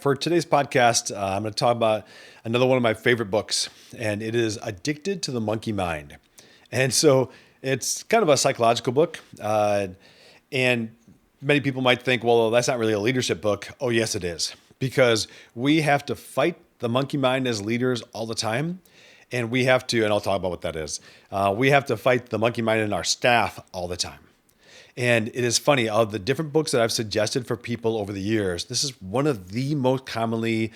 For today's podcast, I'm going to talk about another one of my favorite books, and it is Addicted to the Monkey Mind. And so it's kind of a psychological book. And many people might think, well, that's not really a leadership book. Oh, yes, it is. Because we have to fight the monkey mind as leaders all the time. And we have to, and I'll talk about what that is, we have to fight the monkey mind in our staff all the time. And it is funny, of the different books that I've suggested for people over the years, this is one of the most commonly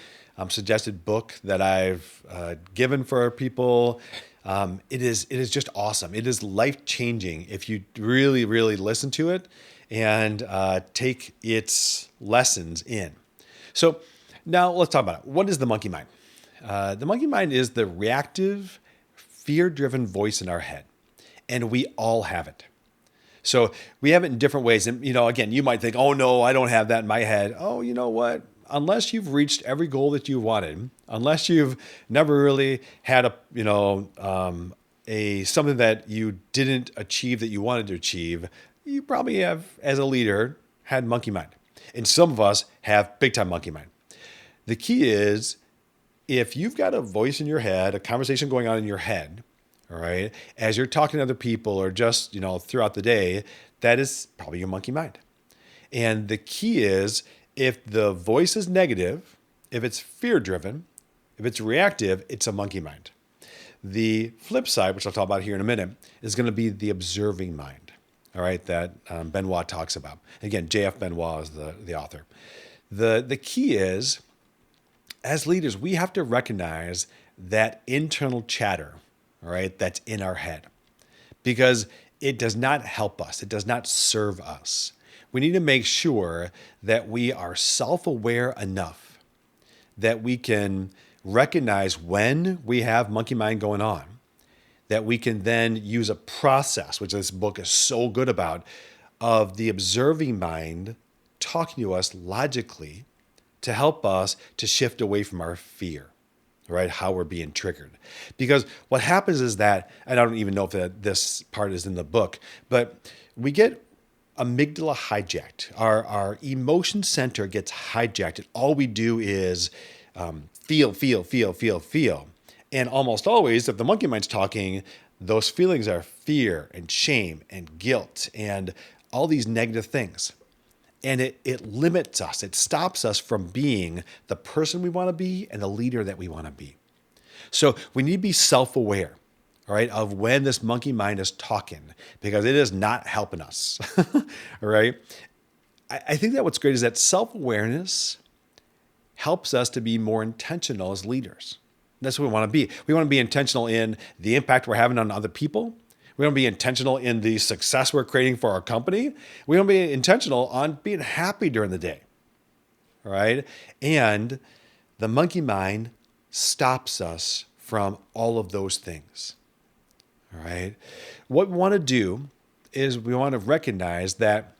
suggested book that I've given for people. It is just awesome. It is life changing if you really, really listen to it and take its lessons in. So now let's talk about it. What is the monkey mind? The monkey mind is the reactive, fear-driven voice in our head, and we all have it. So we have it in different ways. And, again, you might think, oh, no, I don't have that in my head. Oh, you know what? Unless you've reached every goal that you wanted, unless you've never really had something that you didn't achieve that you wanted to achieve, you probably have, as a leader, had monkey mind. And some of us have big time monkey mind. The key is, if you've got a voice in your head, a conversation going on in your head, all right, as you're talking to other people or just, throughout the day, that is probably your monkey mind. And the key is, if the voice is negative, if it's fear driven, if it's reactive, it's a monkey mind. The flip side, which I'll talk about here in a minute, is going to be the observing mind, all right, that Benoit talks about. Again, JF Benoit is the author. The key is, as leaders, we have to recognize that internal chatter, all right, that's in our head, because it does not help us. It does not serve us. We need to make sure that we are self-aware enough that we can recognize when we have monkey mind going on, that we can then use a process, which this book is so good about, of the observing mind talking to us logically to help us to shift away from our fear, right? How we're being triggered. Because what happens is that, and I don't even know if this part is in the book, but we get amygdala hijacked. Our emotion center gets hijacked. And all we do is feel. And almost always, if the monkey mind's talking, those feelings are fear and shame and guilt and all these negative things. And it limits us. It stops us from being the person we want to be and the leader that we want to be. So we need to be self-aware, all right, of when this monkey mind is talking, because it is not helping us, all right? I think that what's great is that self-awareness helps us to be more intentional as leaders. That's what we want to be. We want to be intentional in the impact we're having on other people. We want to be intentional in the success we're creating for our company. We want to be intentional on being happy during the day, all right? And the monkey mind stops us from all of those things, all right? What we want to do is we want to recognize that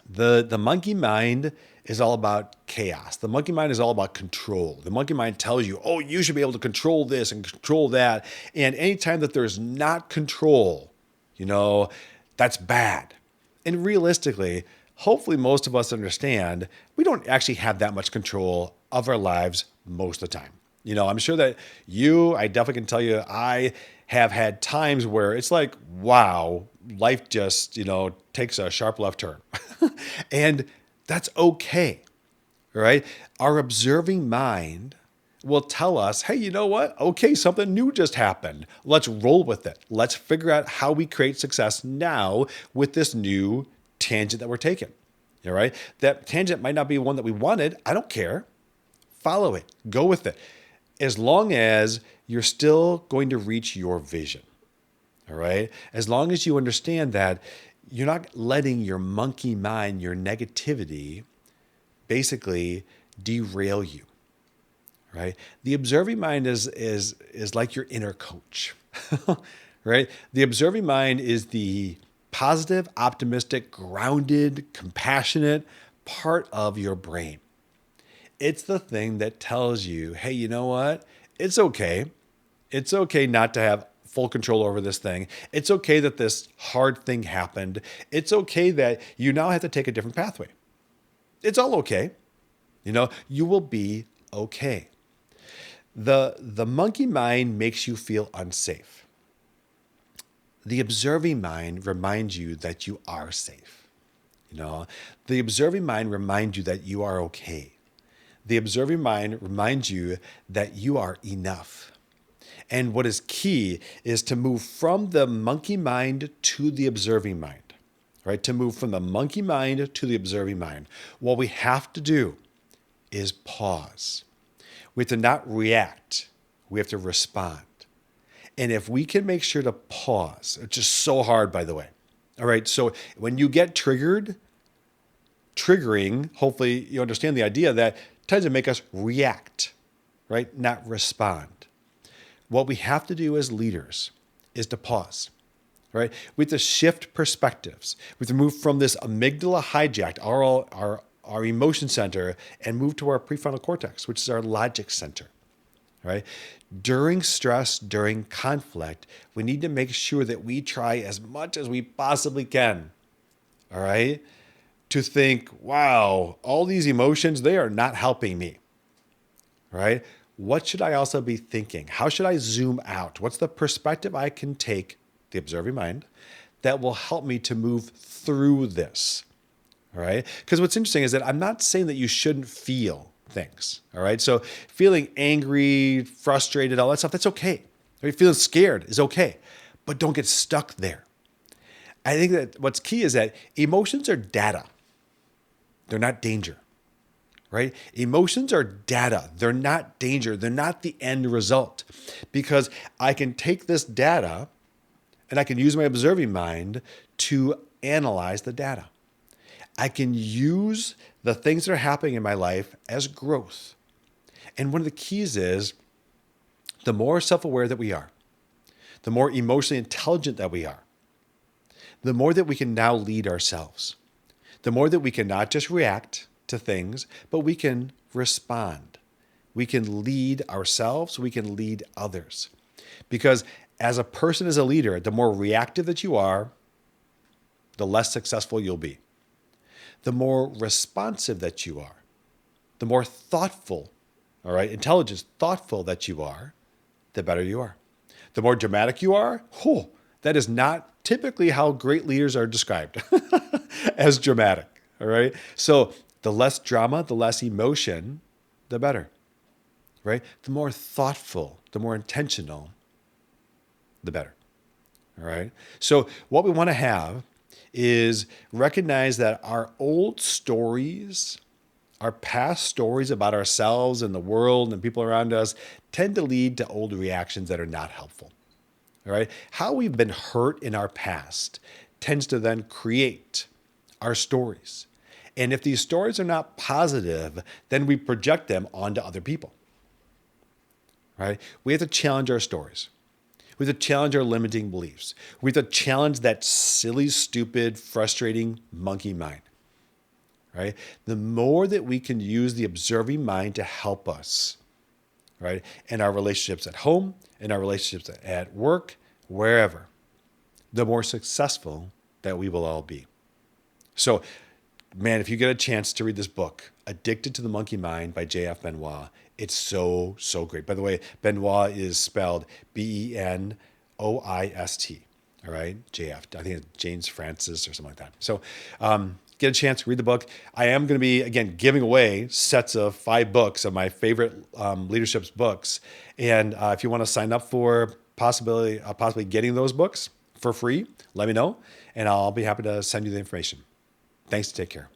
the monkey mind is all about chaos. The monkey mind is all about control. The monkey mind tells you, oh, you should be able to control this and control that. And anytime that there's not control, that's bad. And realistically, hopefully most of us understand we don't actually have that much control of our lives most of the time. I'm sure that I definitely can tell you, I have had times where it's like, wow, life just, takes a sharp left turn. And that's okay, right? Our observing mind will tell us, hey, you know what? Okay, something new just happened. Let's roll with it. Let's figure out how we create success now with this new tangent that we're taking, all right? That tangent might not be one that we wanted. I don't care. Follow it. Go with it. As long as you're still going to reach your vision, all right? As long as you understand that you're not letting your monkey mind, your negativity, basically derail you, right? The observing mind is like your inner coach, right? The observing mind is the positive, optimistic, grounded, compassionate part of your brain. It's the thing that tells you, hey, you know what? It's okay. It's okay not to have full control over this thing. It's okay that this hard thing happened. It's okay that you now have to take a different pathway. It's all okay. You will be okay. The monkey mind makes you feel unsafe. The observing mind reminds you that you are safe. The observing mind reminds you that you are okay. The observing mind reminds you that you are enough. And what is key is to move from the monkey mind to the observing mind, right? To move from the monkey mind to the observing mind. What we have to do is pause. We have to not react. We have to respond. And if we can make sure to pause, it's just so hard, by the way. All right. So when you get triggering, hopefully you understand the idea that tends to make us react, right? Not respond. What we have to do as leaders is to pause, right? We have to shift perspectives. We have to move from this amygdala hijacked, our emotion center, and move to our prefrontal cortex, which is our logic center, right? During stress, during conflict, we need to make sure that we try as much as we possibly can, all right, to think, wow, all these emotions, they are not helping me, right? What should I also be thinking? How should I zoom out? What's the perspective I can take, the observing mind, that will help me to move through this? All right. Because what's interesting is that I'm not saying that you shouldn't feel things. All right. So feeling angry, frustrated, all that stuff, that's okay. Right? Feeling scared is okay. But don't get stuck there. I think that what's key is that emotions are data. They're not danger. Right? Emotions are data. They're not danger. They're not the end result. Because I can take this data and I can use my observing mind to analyze the data. I can use the things that are happening in my life as growth. And one of the keys is the more self-aware that we are, the more emotionally intelligent that we are, the more that we can now lead ourselves, the more that we can not just react to things, but we can respond. We can lead ourselves, we can lead others. Because as a person, as a leader, the more reactive that you are, the less successful you'll be. The more responsive that you are, the more thoughtful, all right, intelligent, thoughtful that you are, the better you are. The more dramatic you are, that is not typically how great leaders are described as dramatic, all right? So the less drama, the less emotion, the better, right? The more thoughtful, the more intentional, the better, all right? So what we want to have is recognize that our old stories, our past stories about ourselves and the world and people around us tend to lead to old reactions that are not helpful. All right. How we've been hurt in our past tends to then create our stories. And if these stories are not positive, then we project them onto other people. Right? We have to challenge our stories. We have to challenge our limiting beliefs. We have to challenge that silly, stupid, frustrating monkey mind. Right? The more that we can use the observing mind to help us, right, in our relationships at home, in our relationships at work, wherever, the more successful that we will all be. So, man, if you get a chance to read this book, Addicted to the Monkey Mind by JF Benoit, it's so, so great. By the way, Benoit is spelled Benoist. All right, JF. I think it's James Francis or something like that. So get a chance to read the book. I am going to be, again, giving away sets of 5 books of my favorite leadership books. And if you want to sign up for possibly getting those books for free, let me know, and I'll be happy to send you the information. Thanks. Take care.